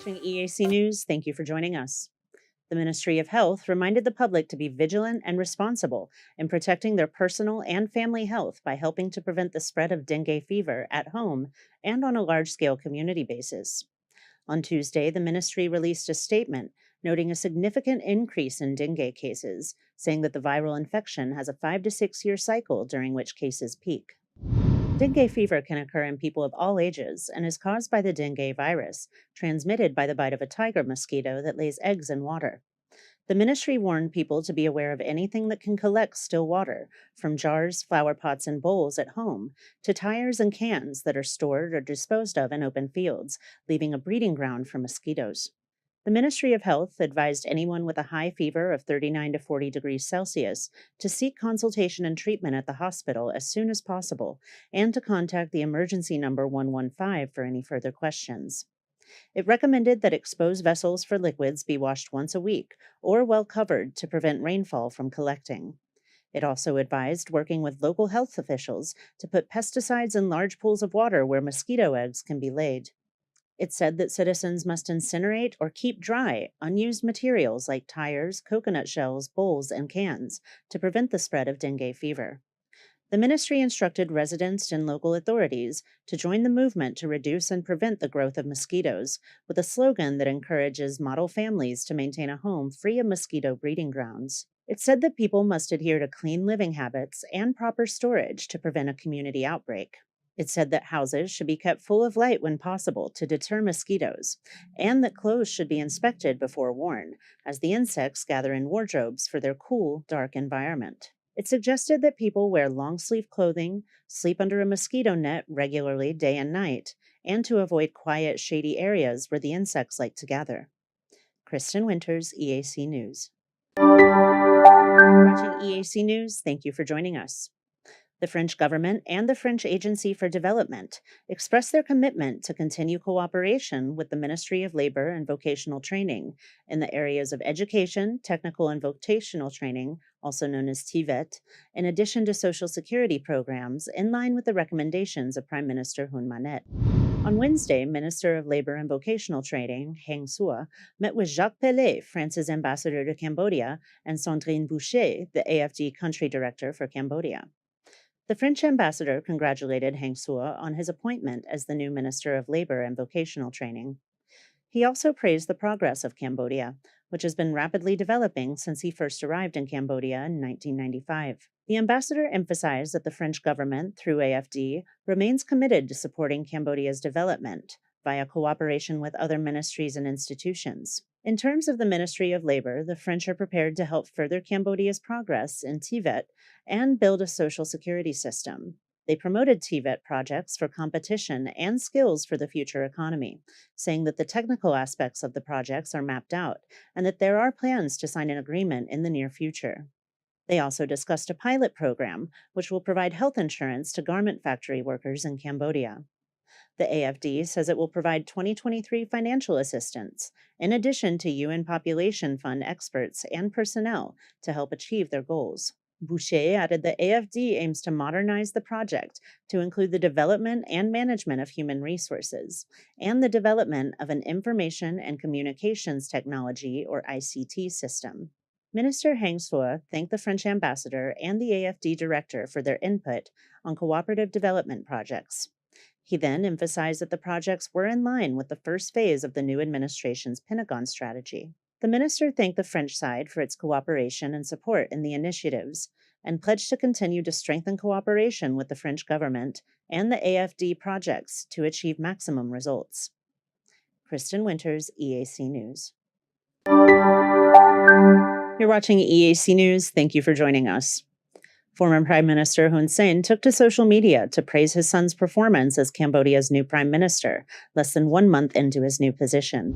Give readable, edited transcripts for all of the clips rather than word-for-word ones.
Watching EAC News, thank you for joining us. The Ministry of Health reminded the public to be vigilant and responsible in protecting their personal and family health by helping to prevent the spread of dengue fever at home and on a large scale community basis. On Tuesday, the ministry released a statement noting a significant increase in dengue cases, saying that the viral infection has a 5 to 6 year cycle during which cases peak. Dengue fever can occur in people of all ages and is caused by the dengue virus, transmitted by the bite of a tiger mosquito that lays eggs in water. The ministry warned people to be aware of anything that can collect still water, from jars, flower pots, and bowls at home to tires and cans that are stored or disposed of in open fields, leaving a breeding ground for mosquitoes. The Ministry of Health advised anyone with a high fever of 39 to 40 degrees Celsius to seek consultation and treatment at the hospital as soon as possible and to contact the emergency number 115 for any further questions. It recommended that exposed vessels for liquids be washed once a week or well covered to prevent rainfall from collecting. It also advised working with local health officials to put pesticides in large pools of water where mosquito eggs can be laid. It said that citizens must incinerate or keep dry unused materials like tires, coconut shells, bowls, and cans to prevent the spread of dengue fever. The ministry instructed residents and local authorities to join the movement to reduce and prevent the growth of mosquitoes, with a slogan that encourages model families to maintain a home free of mosquito breeding grounds. It said that people must adhere to clean living habits and proper storage to prevent a community outbreak. It said that houses should be kept full of light when possible to deter mosquitoes, and that clothes should be inspected before worn, as the insects gather in wardrobes for their cool, dark environment. It suggested that people wear long sleeve clothing, sleep under a mosquito net regularly day and night, and to avoid quiet, shady areas where the insects like to gather. Kristen Winters, EAC News. Watching EAC News, thank you for joining us. The French government and the French Agency for Development expressed their commitment to continue cooperation with the Ministry of Labor and Vocational Training in the areas of education, technical and vocational training, also known as TVET, in addition to social security programs, in line with the recommendations of Prime Minister Hun Manet. On Wednesday, Minister of Labor and Vocational Training, Heng Sua, met with Jacques Pellet, France's ambassador to Cambodia, and Sandrine Boucher, the AFD country director for Cambodia. The French ambassador congratulated Heng Sua on his appointment as the new Minister of Labor and Vocational Training. He also praised the progress of Cambodia, which has been rapidly developing since he first arrived in Cambodia in 1995. The ambassador emphasized that the French government, through AFD, remains committed to supporting Cambodia's development via cooperation with other ministries and institutions. In terms of the Ministry of Labor, the French are prepared to help further Cambodia's progress in TVET and build a social security system. They promoted TVET projects for competition and skills for the future economy, saying that the technical aspects of the projects are mapped out and that there are plans to sign an agreement in the near future. They also discussed a pilot program which will provide health insurance to garment factory workers in Cambodia. The AFD says it will provide 2023 financial assistance, in addition to UN Population Fund experts and personnel to help achieve their goals. Boucher added that AFD aims to modernize the project to include the development and management of human resources and the development of an information and communications technology, or ICT, system. Minister Heng Sua thanked the French ambassador and the AFD director for their input on cooperative development projects. He then emphasized that the projects were in line with the first phase of the new administration's Pentagon strategy. The minister thanked the French side for its cooperation and support in the initiatives, and pledged to continue to strengthen cooperation with the French government and the AFD projects to achieve maximum results. Kristen Winters, EAC News. You're watching EAC News. Thank you for joining us. Former Prime Minister Hun Sen took to social media to praise his son's performance as Cambodia's new prime minister, less than 1 month into his new position.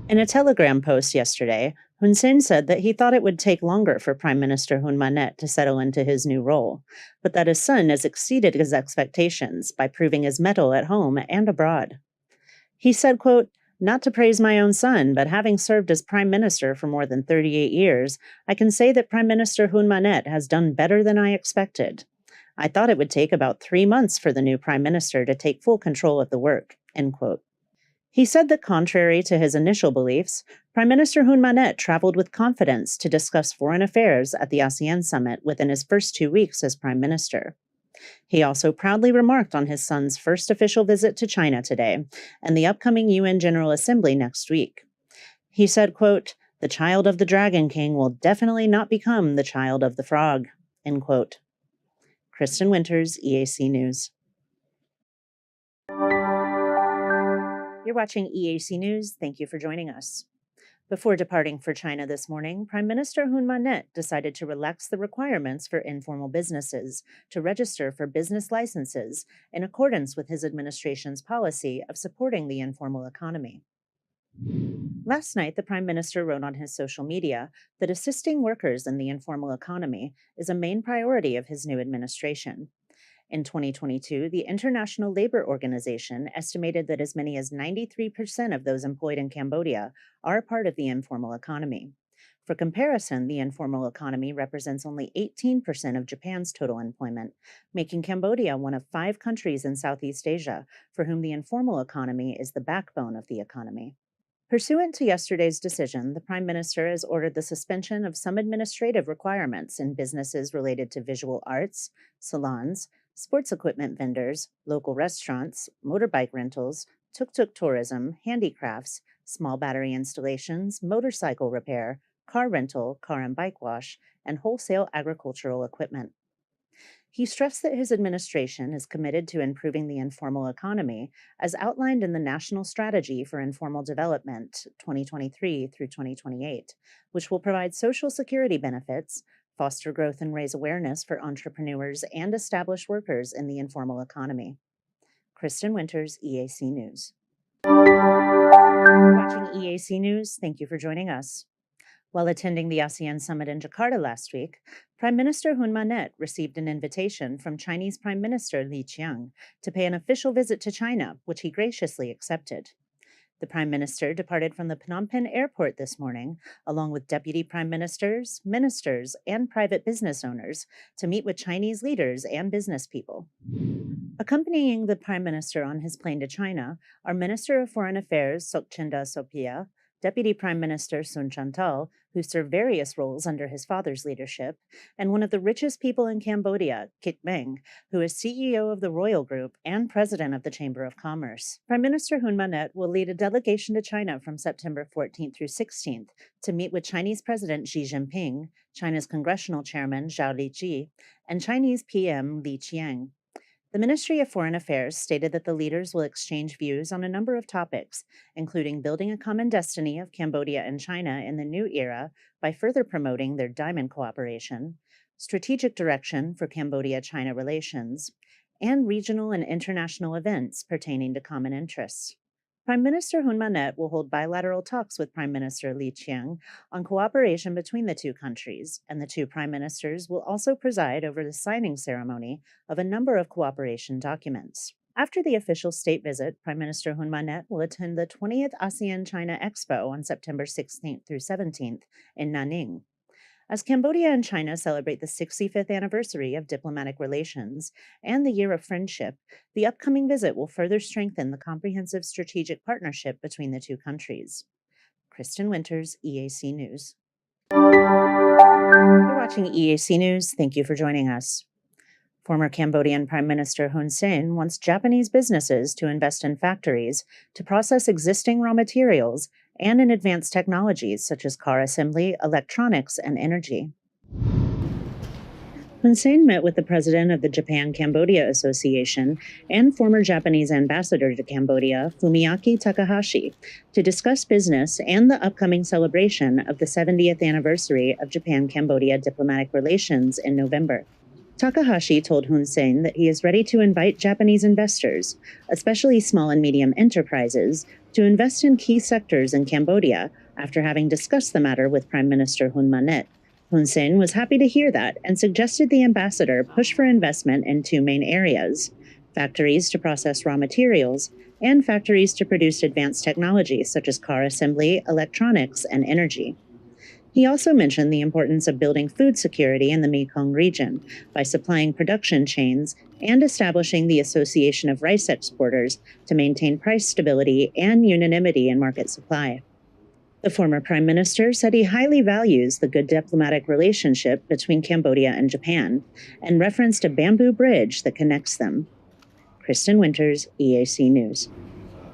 In a Telegram post yesterday, Hun Sen said that he thought it would take longer for Prime Minister Hun Manet to settle into his new role, but that his son has exceeded his expectations by proving his mettle at home and abroad. He said, quote, "Not to praise my own son, but having served as prime minister for more than 38 years, I can say that Prime Minister Hun Manet has done better than I expected. I thought it would take about 3 months for the new prime minister to take full control of the work," end quote. He said that contrary to his initial beliefs, Prime Minister Hun Manet traveled with confidence to discuss foreign affairs at the ASEAN summit within his first 2 weeks as Prime Minister. He also proudly remarked on his son's first official visit to China today and the upcoming UN General Assembly next week. He said, quote, "The child of the Dragon King will definitely not become the child of the frog," end quote. Kristen Winters, EAC News. You're watching EAC News. Thank you for joining us. Before departing for China this morning, Prime Minister Hun Manet decided to relax the requirements for informal businesses to register for business licenses in accordance with his administration's policy of supporting the informal economy. Last night, the Prime Minister wrote on his social media that assisting workers in the informal economy is a main priority of his new administration. In 2022, the International Labor Organization estimated that as many as 93% of those employed in Cambodia are part of the informal economy. For comparison, the informal economy represents only 18% of Japan's total employment, making Cambodia one of 5 countries in Southeast Asia for whom the informal economy is the backbone of the economy. Pursuant to yesterday's decision, the Prime Minister has ordered the suspension of some administrative requirements in businesses related to visual arts, salons, sports equipment vendors, local restaurants, motorbike rentals, tuk-tuk tourism, handicrafts, small battery installations, motorcycle repair, car rental, car and bike wash, and wholesale agricultural equipment. He stressed that his administration is committed to improving the informal economy as outlined in the National Strategy for Informal Development 2023 through 2028, which will provide social security benefits, foster growth and raise awareness for entrepreneurs and established workers in the informal economy. Kristen Winters, EAC News. Watching EAC News, thank you for joining us. While attending the ASEAN summit in Jakarta last week, Prime Minister Hun Manet received an invitation from Chinese Prime Minister Li Qiang to pay an official visit to China, which he graciously accepted. The Prime Minister departed from the Phnom Penh airport this morning, along with deputy prime ministers, ministers, and private business owners, to meet with Chinese leaders and business people. Accompanying the Prime Minister on his plane to China are Minister of Foreign Affairs Sokchinda Sopia, Deputy Prime Minister Sun Chantal, who served various roles under his father's leadership, and one of the richest people in Cambodia, Kit Meng, who is CEO of the Royal Group and President of the Chamber of Commerce. Prime Minister Hun Manet will lead a delegation to China from September 14th through 16th to meet with Chinese President Xi Jinping, China's Congressional Chairman Zhao Liqi, and Chinese PM Li Qiang. The Ministry of Foreign Affairs stated that the leaders will exchange views on a number of topics, including building a common destiny of Cambodia and China in the new era by further promoting their diamond cooperation, strategic direction for Cambodia-China relations, and regional and international events pertaining to common interests. Prime Minister Hun Manet will hold bilateral talks with Prime Minister Li Qiang on cooperation between the two countries, and the two prime ministers will also preside over the signing ceremony of a number of cooperation documents. After the official state visit, Prime Minister Hun Manet will attend the 20th ASEAN-China Expo on September 16th through 17th in Nanning. As Cambodia and China celebrate the 65th anniversary of diplomatic relations and the Year of Friendship, the upcoming visit will further strengthen the comprehensive strategic partnership between the two countries. Kristen Winters, EAC News. You're watching EAC News. Thank you for joining us. Former Cambodian Prime Minister Hun Sen wants Japanese businesses to invest in factories to process existing raw materials and in advanced technologies such as car assembly, electronics, and energy. Hun Sen met with the president of the Japan-Cambodia Association and former Japanese ambassador to Cambodia, Fumiaki Takahashi, to discuss business and the upcoming celebration of the 70th anniversary of Japan-Cambodia diplomatic relations in November. Takahashi told Hun Sen that he is ready to invite Japanese investors, especially small and medium enterprises, to invest in key sectors in Cambodia after having discussed the matter with Prime Minister Hun Manet. Hun Sen was happy to hear that and suggested the ambassador push for investment in 2 main areas: factories to process raw materials and factories to produce advanced technologies such as car assembly, electronics, and energy. He also mentioned the importance of building food security in the Mekong region by supplying production chains and establishing the Association of Rice Exporters to maintain price stability and unanimity in market supply. The former prime minister said he highly values the good diplomatic relationship between Cambodia and Japan and referenced a bamboo bridge that connects them. Kristen Winters, EAC News.